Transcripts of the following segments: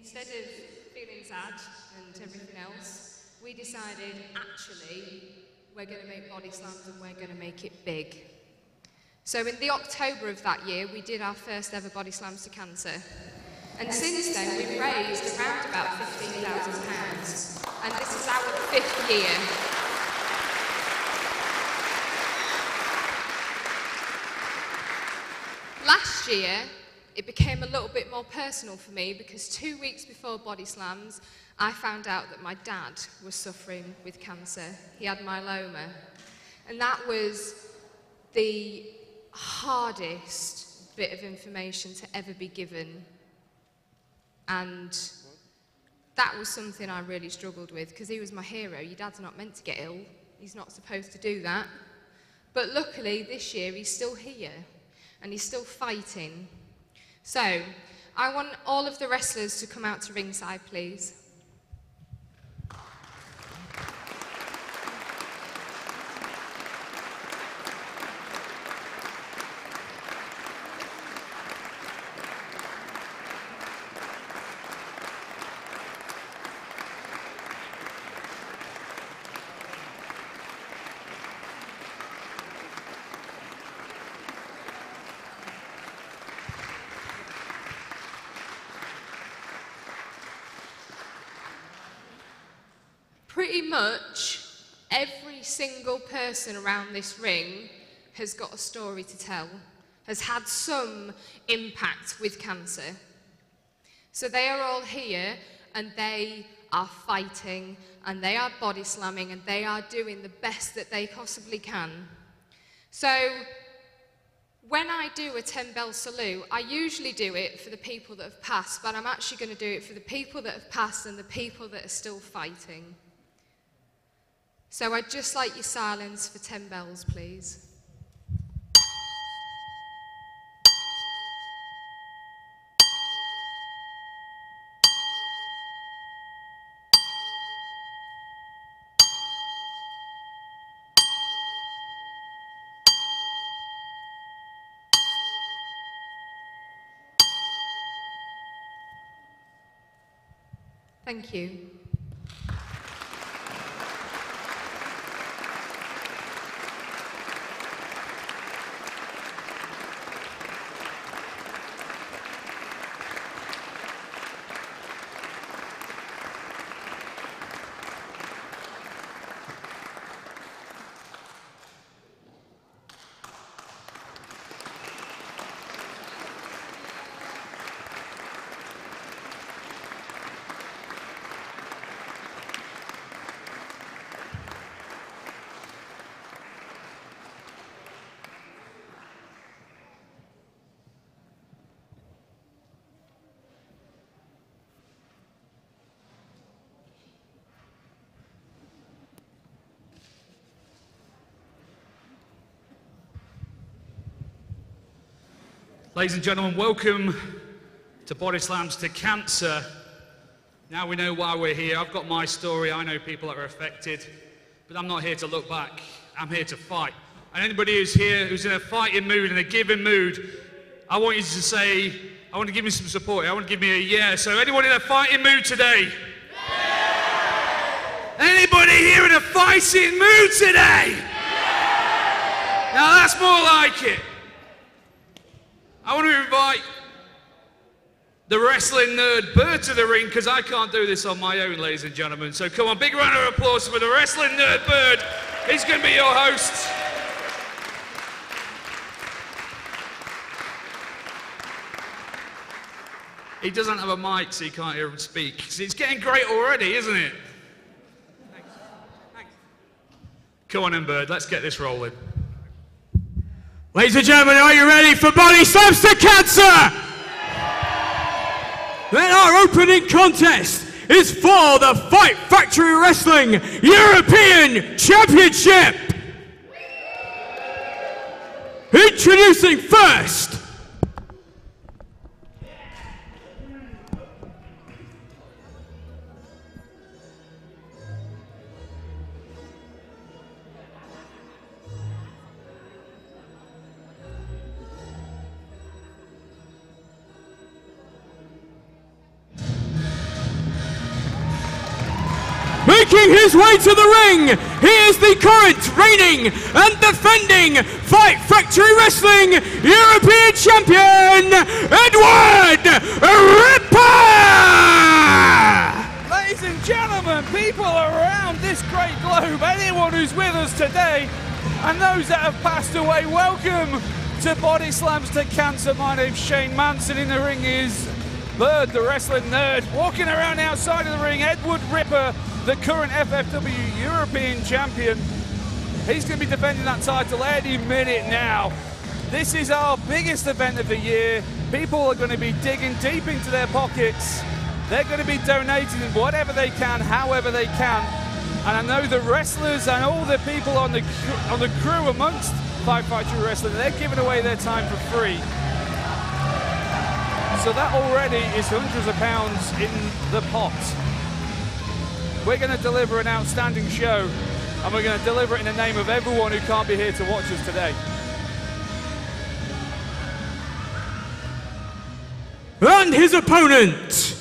instead of feeling sad and everything else, we decided, actually, we're going to make Bodyslams and we're going to make it big. So in the October of that year, we did our first ever Bodyslams to Cancer. And since then, we've raised around about £15,000. And this is our 5th year. Last year, it became a little bit more personal for me because 2 weeks before Bodyslams, I found out that my dad was suffering with cancer. He had myeloma. And that was the hardest bit of information to ever be given. And that was something I really struggled with because he was my hero. Your dad's not meant to get ill. He's not supposed to do that. But luckily, this year, he's still here and he's still fighting. So, I want all of the wrestlers to come out to ringside, please. Pretty much every single person around this ring has got a story to tell, has had some impact with cancer. So they are all here and they are fighting and they are body slamming and they are doing the best that they possibly can. So when I do a 10-bell salute, I usually do it for the people that have passed, but I'm actually going to do it for the people that have passed and the people that are still fighting. So I'd just like your silence for 10 bells, please. Thank you. Ladies and gentlemen, welcome to Bodyslams to Cancer. Now we know why we're here. I've got my story. I know people that are affected, but I'm not here to look back. I'm here to fight. And anybody who's here who's in a fighting mood, in a giving mood, I want you to say, I want to give me some support. I want to give me a yeah. So anyone in a fighting mood today? Yeah. Anybody here in a fighting mood today? Yeah. Now that's more like it. I want to invite the wrestling nerd Bird to the ring because I can't do this on my own, ladies and gentlemen. So come on, big round of applause for the wrestling nerd Bird. He's going to be your host. He doesn't have a mic, so you can't hear him speak. So it's getting great already, isn't it? Thanks. Thanks. Come on in, Bird. Let's get this rolling. Ladies and gentlemen, are you ready for Bodyslams to Cancer? Then our opening contest is for the Fight Factory Wrestling European Championship. Introducing first, Making his way to the ring, he is the current reigning and defending Fight Factory Wrestling European Champion, Edward Ripper! Ladies and gentlemen, people around this great globe, anyone who's with us today, and those that have passed away, welcome to Bodyslams to Cancer. My name's Shane Manson. In the ring is Bird, the wrestling nerd. Walking around outside of the ring, Edward Ripper, the current FFW European Champion. He's going to be defending that title any minute now. This is our biggest event of the year. People are going to be digging deep into their pockets. They're going to be donating whatever they can, however they can. And I know the wrestlers and all the people on the crew amongst Fight Factory Wrestling, they're giving away their time for free. So that already is hundreds of pounds in the pot. We're going to deliver an outstanding show, and we're going to deliver it in the name of everyone who can't be here to watch us today. And his opponent,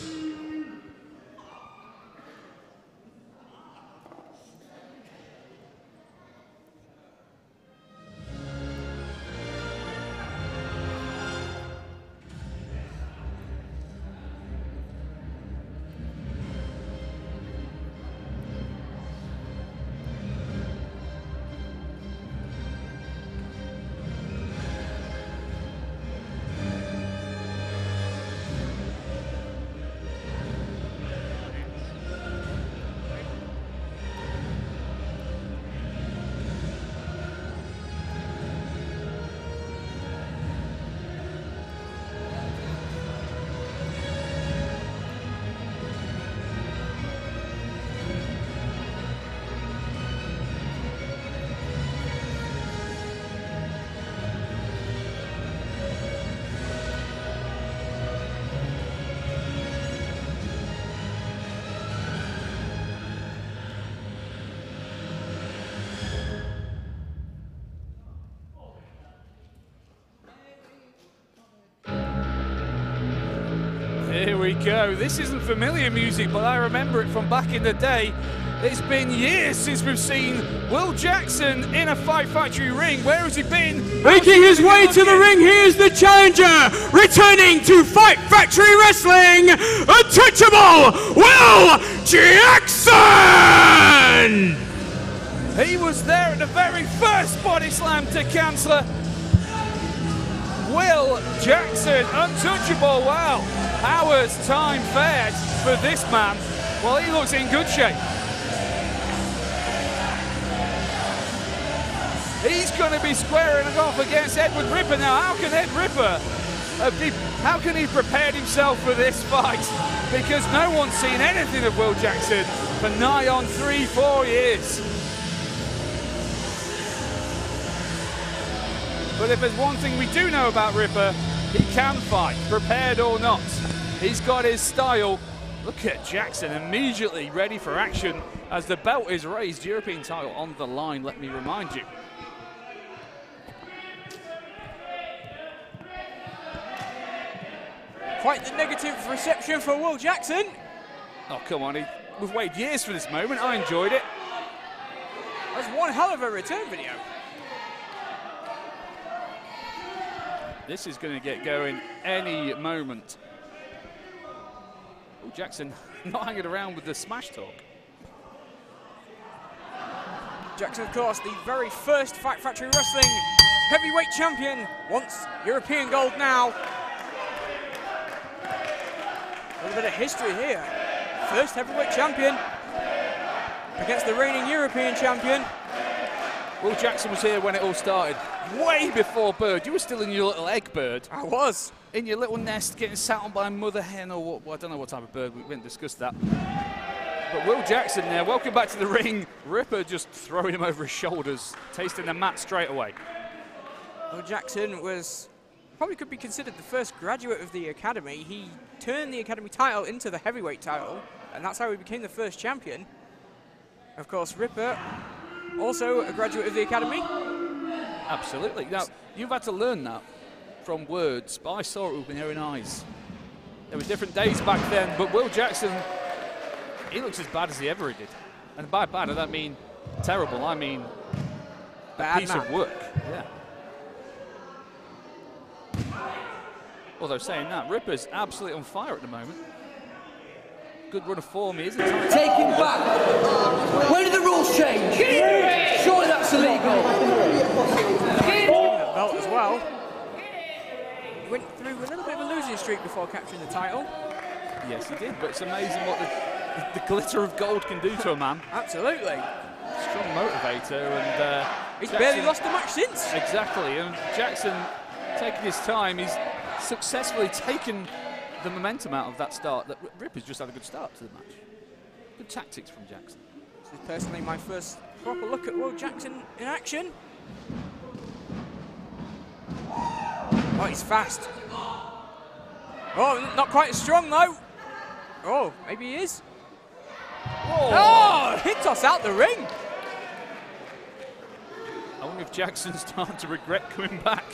here we go. This isn't familiar music, but I remember it from back in the day. It's been years since we've seen Will Jackson in a Fight Factory ring. Where has he been? making his way to the ring, he is the challenger, returning to Fight Factory Wrestling, untouchable Will Jackson! He was there at the very first Body Slam to Cancer. Will Jackson, untouchable. Wow, how has time fared for this man? Well, he looks in good shape. He's going to be squaring it off against Edward Ripper now. How can Ed Ripper, how can he prepared himself for this fight? Because no one's seen anything of Will Jackson for nigh on 3-4 years. But if there's one thing we do know about Ripper, he can fight, prepared or not. He's got his style. Look at Jackson immediately ready for action as the belt is raised. European title on the line, let me remind you. Quite the negative reception for Will Jackson. Oh, come on, we've waited years for this moment. I enjoyed it. That's one hell of a return video. This is going to get going any moment. Oh, Jackson not hanging around with the smash talk. Jackson, of course, the very first Fight Factory Wrestling heavyweight champion, once European gold now. A little bit of history here. First heavyweight champion against the reigning European champion. Will Jackson was here when it all started, way before Bird. You were still in your little egg, Bird. I was. In your little nest, getting sat on by a mother hen or what, well, I don't know what type of bird, we didn't discuss that. But Will Jackson there, welcome back to the ring. Ripper just throwing him over his shoulders, tasting the mat straight away. Will Jackson was, probably could be considered the first graduate of the academy. He turned the academy title into the heavyweight title, and that's how he became the first champion. Of course, Ripper, also a graduate of the academy. Absolutely. Now, you've had to learn that from words, but I saw it with my own eyes. There were different days back then, but Will Jackson, he looks as bad as he ever did. And by bad, I don't mean terrible, I mean a piece of work. Yeah. Although saying that, Ripper's absolutely on fire at the moment. Good run of form, he is. Taking back. When did the rules change? Surely that's illegal. That belt as well. Went through a little bit of a losing streak before capturing the title. Yes, he did, but it's amazing what the glitter of gold can do to a man. Absolutely. Strong motivator, and he's Jackson, barely lost a match since. Exactly, and Jackson taking his time, he's successfully taken the momentum out of that start. That Ripper's just had a good start to the match. Good tactics from Jackson. This is personally my first proper look at Will Jackson in action. Oh, he's fast. Oh, not quite as strong though. Oh, maybe he is. Whoa. Oh, hit toss out the ring. I wonder if Jackson's starting to regret coming back.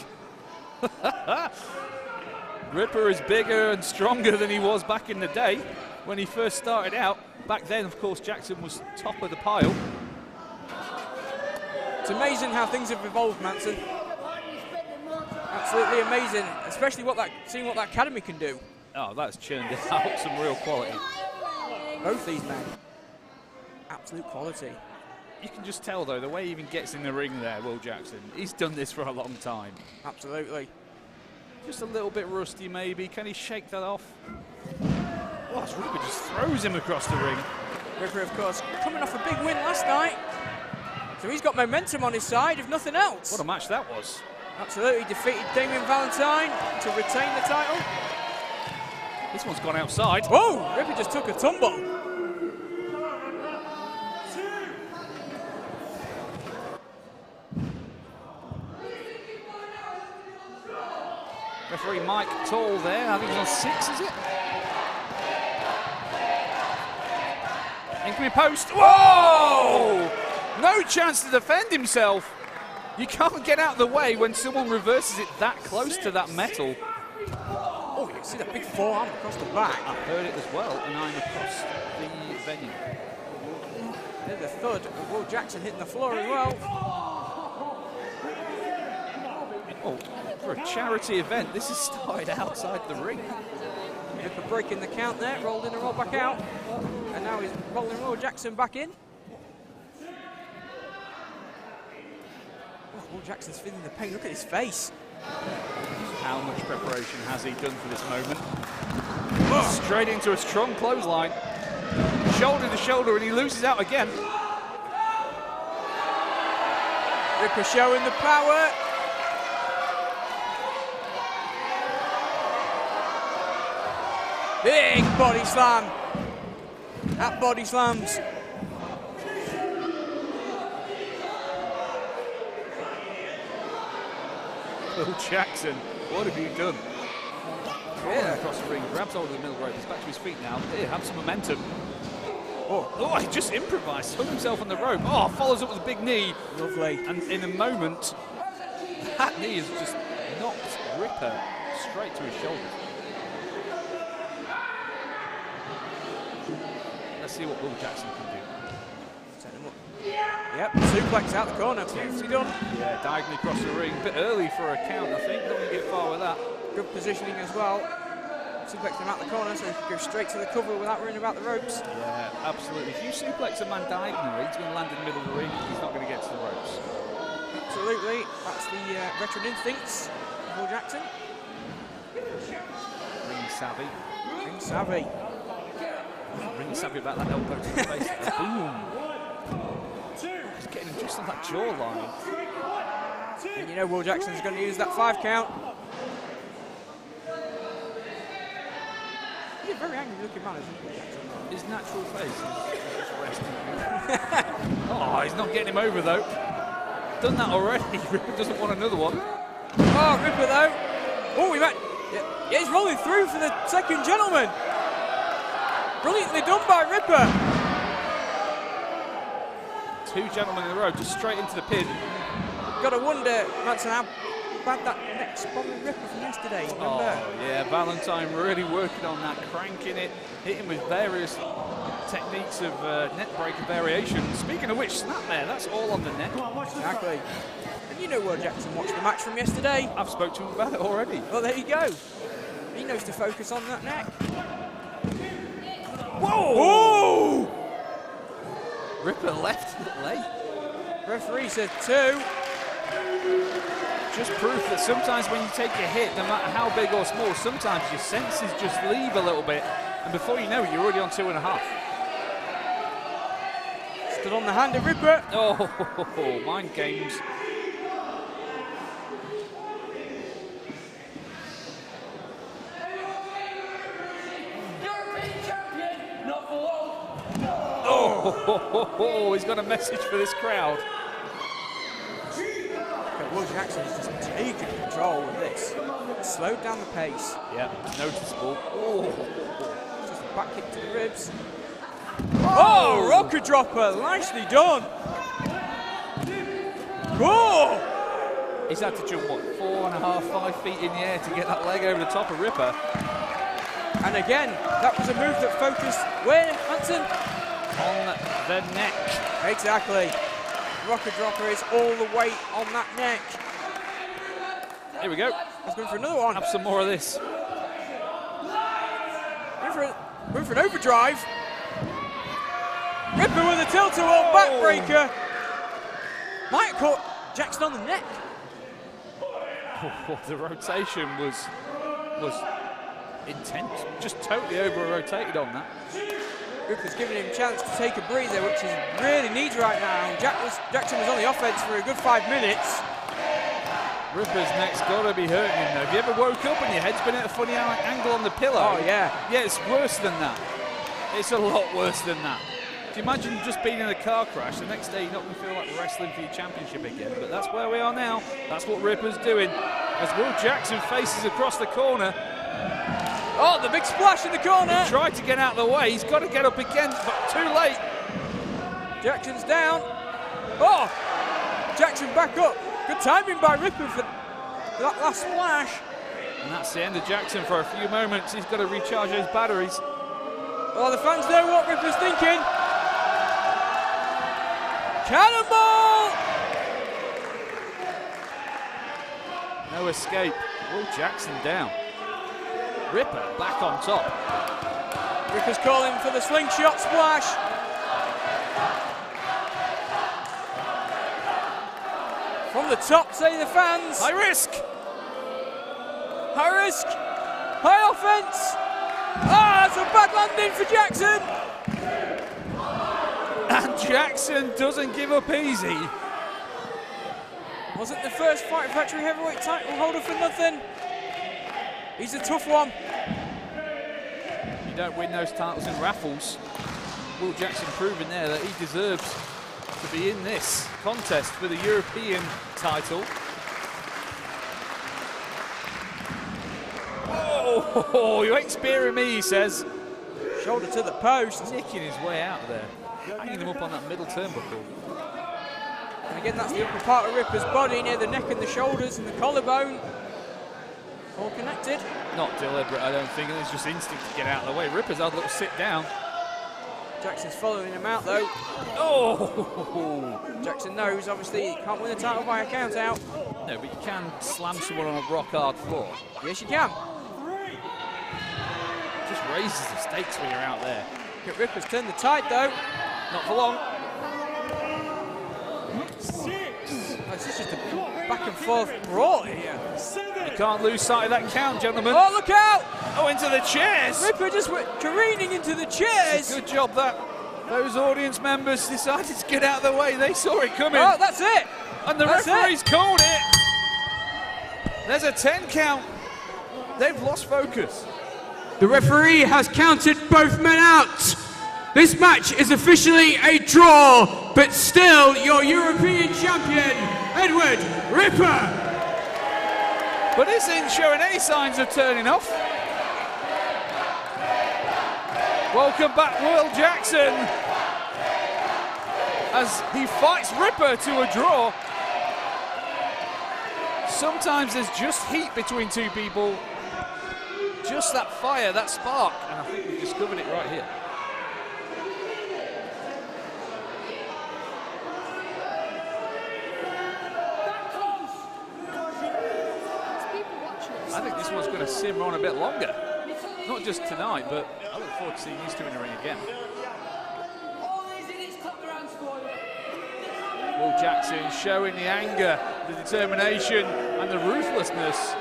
Ripper is bigger and stronger than he was back in the day when he first started out. Back then, of course, Jackson was top of the pile. It's amazing how things have evolved, Manson. Absolutely amazing, especially seeing what that academy can do. Oh, that's churned out some real quality. Both these men, absolute quality. You can just tell, though, the way he even gets in the ring there, Will Jackson. He's done this for a long time. Absolutely. Just a little bit rusty, maybe. Can he shake that off? Oh, Ripper just throws him across the ring. Ripper, of course, coming off a big win last night. So he's got momentum on his side, if nothing else. What a match that was. Absolutely, defeated Damien Valentine to retain the title. This one's gone outside. Whoa, Ripper just took a tumble. Referee Mike Tall there, I think he's on 6, is it? Incoming post. Whoa! No chance to defend himself. You can't get out of the way when someone reverses it that close to that metal. Oh, you can see that big forearm across the back. I heard it as well, and I'm across the venue. There's the thud of Will Jackson hitting the floor as well. Oh, for a charity event, this has started outside the ring. Ripper breaking the count there, rolled in and rolled back out. And now he's rolling Will Jackson back in. Oh, Will Jackson's feeling the pain, look at his face. How much preparation has he done for this moment? Straight into a strong clothesline. Shoulder to shoulder, and he loses out again. Ripper showing the power. Big body slam at Bodyslams. Will Jackson, what have you done? Rolling across the ring, grabs hold of the middle rope, he's back to his feet now. Here, have some momentum. Oh, he just improvised, hung himself on the rope. Oh, follows up with a big knee. Lovely. And in a moment, that knee has just knocked Ripper straight to his shoulders. Let's see what Will Jackson can do. Set him up. Yep, suplex out the corner. Beautifully done. Yeah, diagonally across the ring. Bit early for a count, I think. Not going to get far with that. Good positioning as well. Suplex him out the corner so he can go straight to the cover without worrying about the ropes. Yeah, absolutely. If you suplex a man diagonally, he's going to land in the middle of the ring. He's not going to get to the ropes. Absolutely. That's the veteran instincts of Will Jackson. Ring savvy. Ring savvy. Ring savvy about that elbow to the face. Boom. He's getting him just on that jawline. And you know Will Jackson's going to use that 5 count. He's a very angry looking man, isn't he, Will Jackson? His natural face is just resting. Oh, he's not getting him over though. Done that already. Ripper doesn't want another one. Oh, Ripper though. Oh, we might. Yeah, he's rolling through for the second gentleman. Brilliantly done by Ripper. 2 gentlemen in a row, just straight into the pin. Got to wonder, Manson, bad that neck bothering Ripper from yesterday, remember? Oh, yeah, Valentine really working on that, cranking it, hitting with various techniques of net breaker variation. Speaking of which, snap there, that's all on the net. Exactly. And you know Will Jackson watched the match from yesterday. I've spoke to him about it already. Well, there you go. He knows to focus on that neck. Whoa! Whoa! Ripper left late. Referee says 2. Just proof that sometimes when you take a hit, no matter how big or small, sometimes your senses just leave a little bit, and before you know it, you're already on 2.5. Stood on the hand of Ripper. Oh, mind games. Oh, he's got a message for this crowd. Will Jackson is just taking control of this. Slowed down the pace. Yeah, noticeable. Oh, just a back kick to the ribs. Oh, rocket dropper, nicely done. Oh! He's had to jump, what, 4.5, 5 feet in the air to get that leg over the top of Ripper. And again, that was a move that focused where, Hanson? On the neck. Exactly. Rocket dropper is all the weight on that neck. Here we go. Let's go for another one. Have some more of this. Move for an overdrive. Ripper with a tilt-a-whirl backbreaker. Might have caught Jackson on the neck. Oh, the rotation was intense. Just totally over-rotated on that. Ripper's giving him a chance to take a breather, which he really needs right now. Jackson was on the offense for a good 5 minutes. Ripper's neck's got to be hurting him, though. Have you ever woke up and your head's been at a funny angle on the pillow? Oh, yeah. Yeah, it's worse than that. It's a lot worse than that. Do you imagine just being in a car crash, the next day you're not going to feel like wrestling for your championship again? But that's where we are now. That's what Ripper's doing. As Will Jackson faces across the corner. Oh, the big splash in the corner. He tried to get out of the way. He's got to get up again, but too late. Jackson's down. Oh, Jackson back up. Good timing by Ripper for that last splash. And that's the end of Jackson for a few moments. He's got to recharge those batteries. Well, the fans know what Ripper's thinking. Cannonball! No escape. Will Jackson down. Ripper back on top. Ripper's calling for the slingshot splash. From the top, say the fans. High risk. High risk. High offense. Ah, it's a bad landing for Jackson. And Jackson doesn't give up easy. Wasn't the first Fight Factory heavyweight title holder for nothing. He's a tough one. You don't win those titles in raffles. Will Jackson proving there that he deserves to be in this contest for the European title. Oh, you ain't spearing me, he says. Shoulder to the post. Nicking his way out of there. Hanging him up on that middle turnbuckle. And again, that's the upper part of Ripper's body near the neck and the shoulders and the collarbone. All connected. Not deliberate, I don't think. It's just instinct to get out of the way. Ripper's had a little sit down. Jackson's following him out, though. Oh! Jackson knows, obviously, he can't win the title by a count out. No, but you can slam someone on a rock-hard floor. Yes, you can. Just raises the stakes when you're out there. Ripper's turned the tide, though. Not for long. Oh, this is just a back-and-forth brawl here. You can't lose sight of that count, gentlemen. Oh, look out! Oh, into the chairs! Ripper just went careening into the chairs. Good job that those audience members decided to get out of the way. They saw it coming. Oh, that's it! And the referee's called it. There's a 10 count. They've lost focus. The referee has counted both men out. This match is officially a draw, but still your European champion, Edward Ripper. But this isn't showing any signs of turning off. Welcome back, Will Jackson, as he fights Ripper to a draw. sometimes there's just heat between two people, just that fire, that spark, and I think we've discovered it right here. I think this one's going to simmer on a bit longer. Not just tonight, but I look forward to seeing these two in the ring again. Will Jackson showing the anger, the determination, and the ruthlessness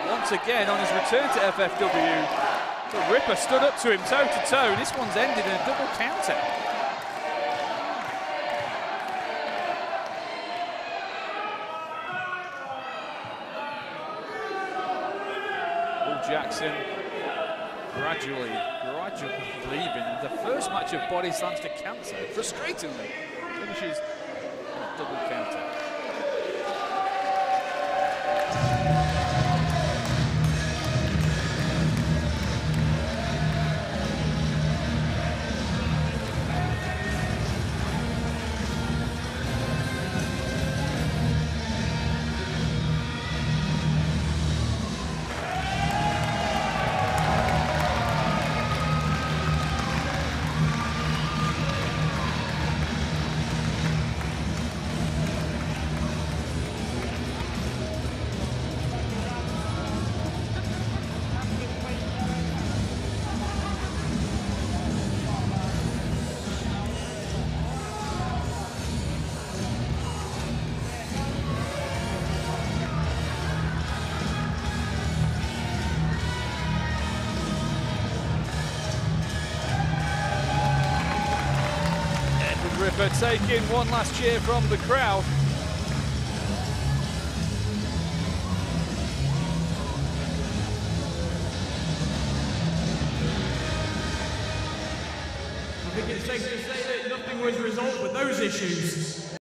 once again on his return to FFW. The Ripper stood up to him toe to toe. This one's ended in a double counter. Jackson gradually leaving the first match of Body Slams to Cancer. Frustratingly, finishes in a double counter. Ripper taking one last cheer from the crowd. I think it's safe to say that nothing was resolved with those issues.